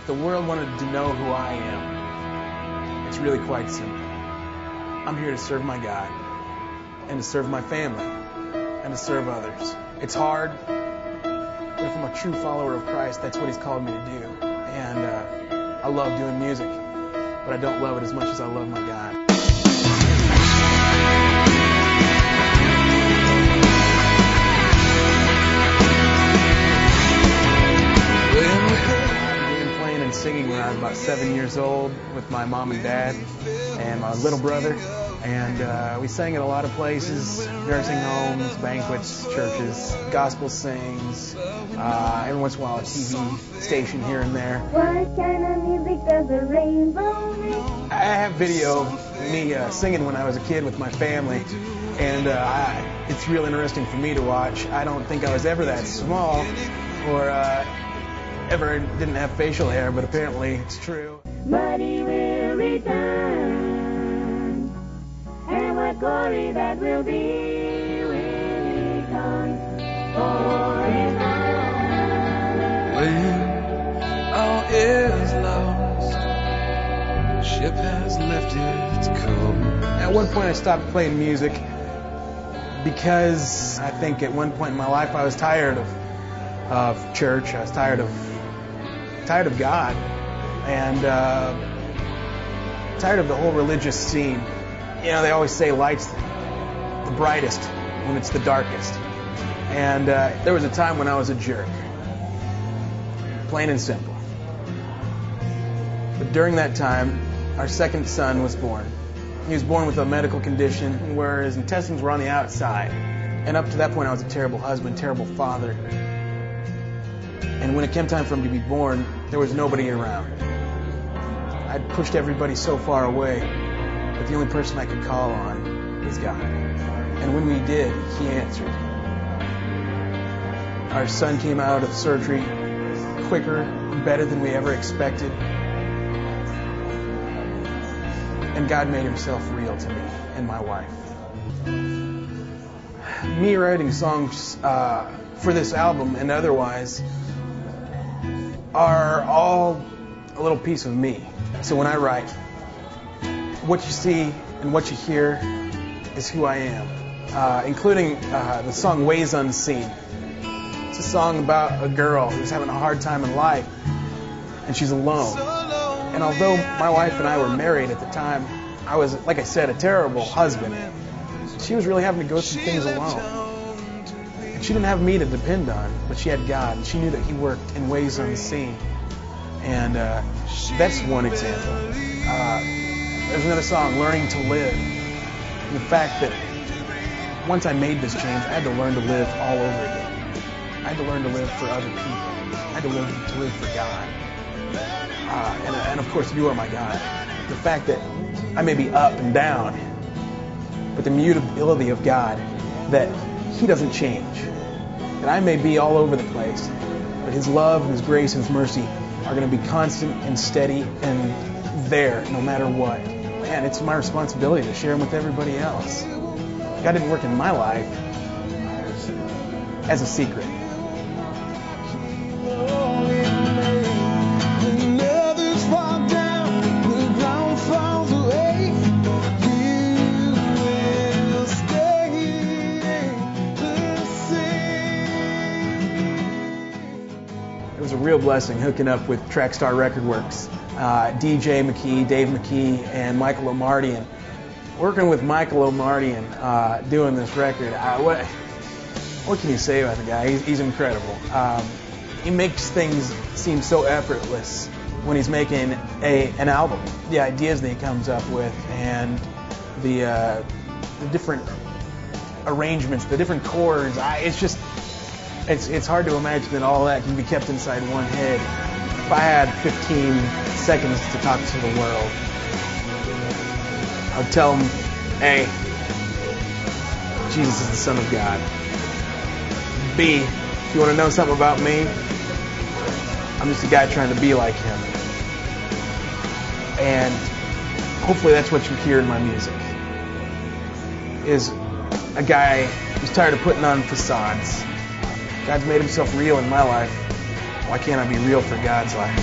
If the world wanted to know who I am, it's really quite simple. I'm here to serve my God, and to serve my family, and to serve others. It's hard, but if I'm a true follower of Christ, that's what He's called me to do. And I love doing music, but I don't love it as much as I love my God. Singing when I was about 7 years old with my mom and dad and my little brother, and we sang at a lot of places, nursing homes, banquets, churches, gospel sings, every once in a while a TV station here and there. What kind of music does the rainbow make? I have video of me singing when I was a kid with my family, and it's real interesting for me to watch. I don't think I was ever that small or ever didn't have facial hair, but apparently it's true. But He will return, and what glory that will be when He comes for His own. When all is lost, the ship has lifted its course. At one point I stopped playing music because I think at one point in my life I was tired of church. I was tired of God, and tired of the whole religious scene. You know, they always say light's the brightest when it's the darkest. And there was a time when I was a jerk, plain and simple. But during that time, our second son was born. He was born with a medical condition where his intestines were on the outside. And up to that point, I was a terrible husband, terrible father. And when it came time for him to be born, there was nobody around. I'd pushed everybody so far away that the only person I could call on was God. And when we did, He answered. Our son came out of surgery quicker, better than we ever expected. And God made Himself real to me and my wife. Me writing songs for this album and otherwise are all a little piece of me. So when I write, what you see and what you hear is who I am, including the song Ways Unseen. It's a song about a girl who's having a hard time in life, and she's alone. And although my wife and I were married at the time, I was, like I said, a terrible husband. She was really having to go through things alone. She didn't have me to depend on, but she had God, and she knew that He worked in ways unseen. And that's one example. There's another song, Learning to Live. And the fact that once I made this change, I had to learn to live all over again. I had to learn to live for other people. I had to learn to live for God. And of course, You are my God. The fact that I may be up and down, but the mutability of God, that He doesn't change. And I may be all over the place, but His love and His grace and His mercy are going to be constant and steady and there no matter what. Man, it's my responsibility to share them with everybody else. God didn't work in my life as a secret. It was a real blessing hooking up with Trackstar Record Works, DJ McKee, Dave McKee, and Michael Omardian. Working with Michael Omardian doing this record, what can you say about the guy? He's incredible. He makes things seem so effortless when he's making an album. The ideas that he comes up with and the different arrangements, the different chords, it's hard to imagine that all that can be kept inside one head. If I had 15 seconds to talk to the world, I would tell them, A, Jesus is the Son of God. B, if you want to know something about me, I'm just a guy trying to be like Him. And hopefully that's what you hear in my music, is a guy who's tired of putting on facades. God's made Himself real in my life. Why can't I be real for God's life?